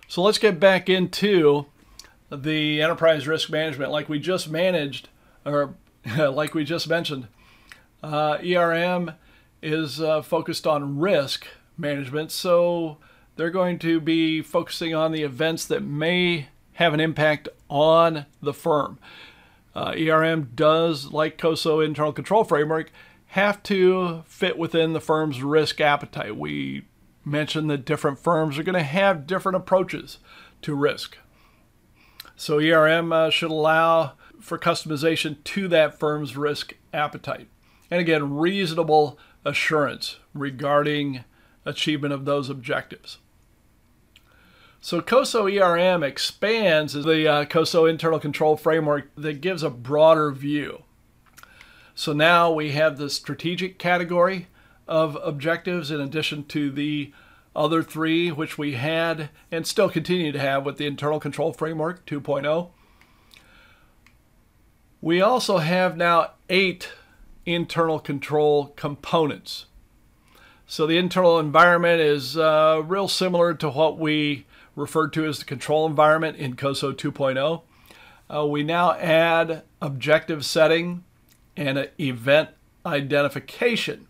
So let's get back into the enterprise risk management like we just managed, or like we just mentioned. ERM is focused on risk management, so they're going to be focusing on the events that may have an impact on the firm. ERM does, like COSO Internal Control Framework, have to fit within the firm's risk appetite. We mentioned that different firms are going to have different approaches to risk. So ERM should allow for customization to that firm's risk appetite. And again, reasonable assurance regarding achievement of those objectives. So COSO ERM expands the COSO Internal Control Framework that gives a broader view. So now we have the strategic category of objectives in addition to the other three which we had and still continue to have with the Internal Control Framework 2.0. We also have now 8 internal control components. So the internal environment is real similar to what we referred to as the control environment in COSO 2.0. We now add objective setting and an event identification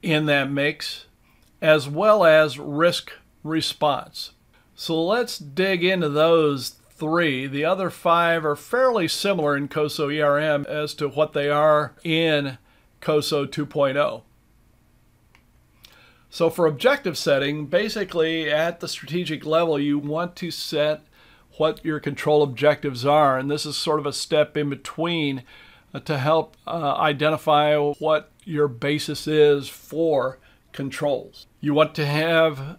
in that mix, as well as risk response. So let's dig into those 3. The other 5 are fairly similar in COSO ERM as to what they are in COSO 2.0. So for objective setting, basically at the strategic level, you want to set what your control objectives are. And this is sort of a step in between to help identify what your basis is for controls. You want to have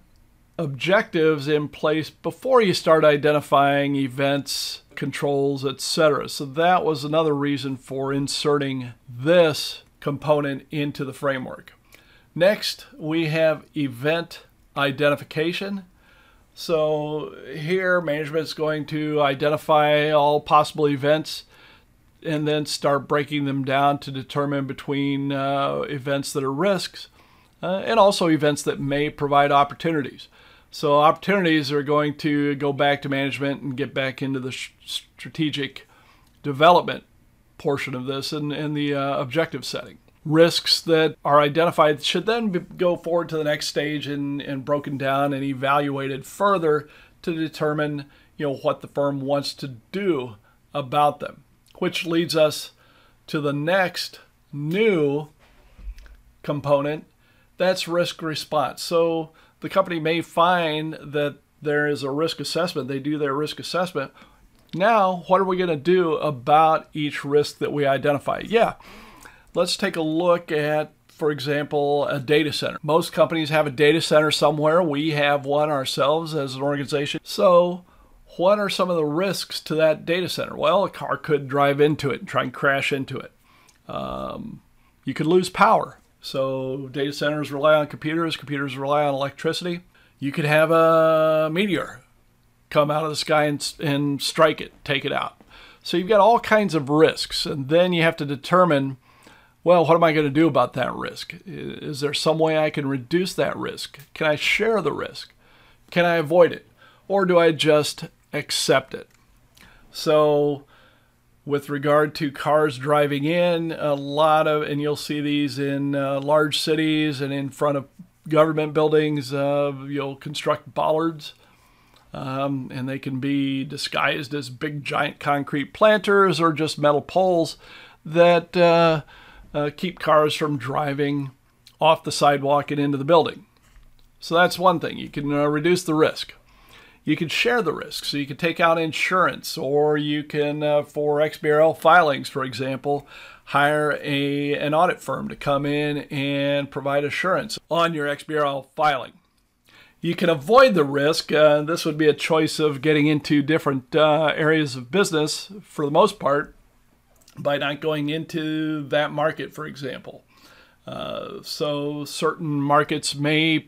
objectives in place before you start identifying events, controls, etc. So that was another reason for inserting this component into the framework. Next, we have event identification. So here, management is going to identify all possible events and then start breaking them down to determine between events that are risks and also events that may provide opportunities. So opportunities are going to go back to management and get back into the strategic development portion of this and the objective setting. Risks that are identified should then go forward to the next stage and broken down and evaluated further to determine, what the firm wants to do about them, which leads us to the next new component. That's risk response. So the company may find that there is a risk assessment. They do their risk assessment. Now, what are we going to do about each risk that we identify? Let's take a look at, for example, a data center. Most companies have a data center somewhere. We have one ourselves as an organization. So what are some of the risks to that data center? Well, a car could drive into it and try and crash into it. You could lose power. So data centers rely on computers. Computers rely on electricity. You could have a meteor come out of the sky and strike it, take it out. So you've got all kinds of risks. And then you have to determine, well, what am I going to do about that risk? Is there some way I can reduce that risk? Can I share the risk? Can I avoid it? Or do I just accept it? So with regard to cars driving in, and you'll see these in large cities and in front of government buildings, you'll construct bollards. And they can be disguised as big giant concrete planters or just metal poles that keep cars from driving off the sidewalk and into the building. So that's one thing. You can reduce the risk. You can share the risk. So you can take out insurance, or you can, for XBRL filings, for example, hire an audit firm to come in and provide assurance on your XBRL filing. You can avoid the risk. This would be a choice of getting into different areas of business for the most part by not going into that market, for example. So certain markets may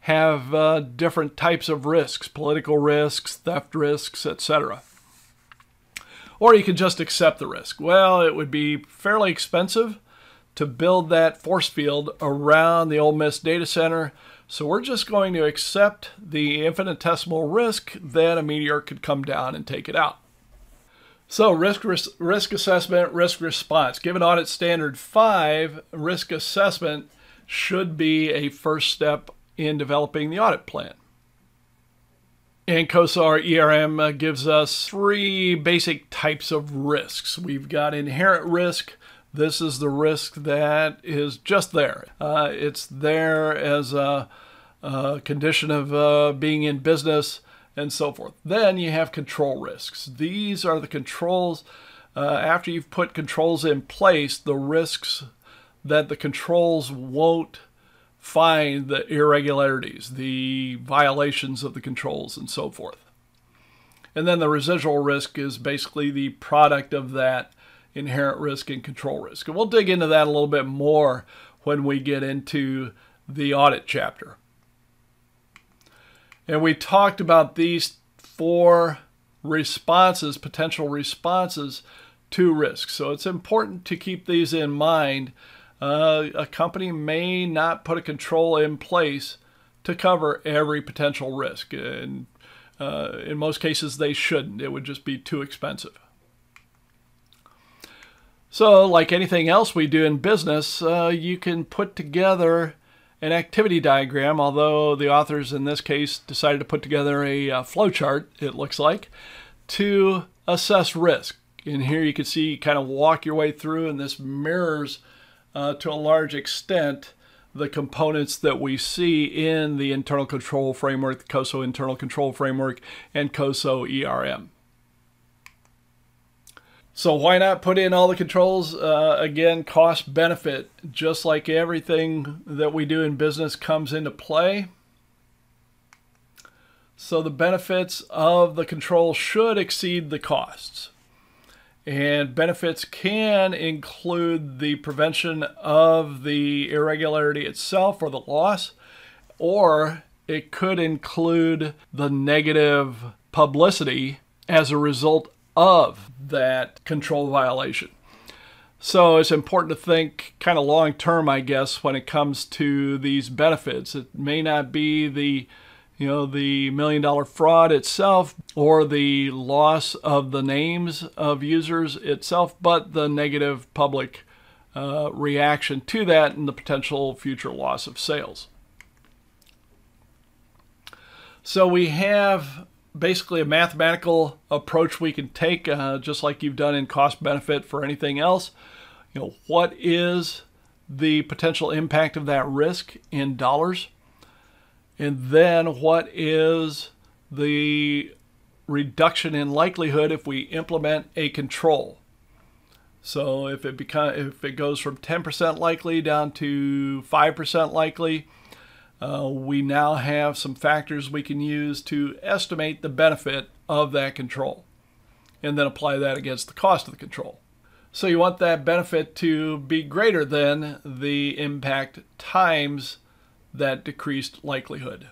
have different types of risks, political risks, theft risks, etc. Or you can just accept the risk. Well, it would be fairly expensive to build that force field around the Ole Miss data center, So we're just going to accept the infinitesimal risk that a meteor could come down and take it out. So risk assessment, risk response. Given audit standard 5, risk assessment should be a first step in developing the audit plan. And COSO Erm gives us 3 basic types of risks. We've got inherent risk. This is the risk that is just there. It's there as a condition of being in business and so forth. Then you have control risks. These are the controls. After you've put controls in place, the risks that the controls won't find the irregularities, the violations of the controls, and so forth. And then the residual risk is basically the product of that inherent risk and control risk. And we'll dig into that a little bit more when we get into the audit chapter. And we talked about these 4 responses, potential responses to risk. So it's important to keep these in mind. A company may not put a control in place to cover every potential risk. And in most cases, they shouldn't. It would just be too expensive. So like anything else we do in business, you can put together an activity diagram, although the authors in this case decided to put together a flow chart, it looks like, to assess risk. And here you can see, kind of walk your way through, and this mirrors to a large extent the components that we see in the internal control framework, the COSO internal control framework, and COSO ERM. So why not put in all the controls? Again, cost benefit, just like everything that we do in business comes into play. So the benefits of the control should exceed the costs. And benefits can include the prevention of the irregularity itself or the loss, or it could include the negative publicity as a result of that control violation. So it's important to think kind of long term, I guess, when it comes to these benefits. It may not be the $1 million fraud itself or the loss of the names of users itself, but the negative public reaction to that and the potential future loss of sales. So we have basically a mathematical approach we can take, just like you've done in cost benefit for anything else. What is the potential impact of that risk in dollars? And then what is the reduction in likelihood if we implement a control? So if it goes from 10% likely down to 5% likely, we now have some factors we can use to estimate the benefit of that control and then apply that against the cost of the control. So you want that benefit to be greater than the impact times that decreased likelihood.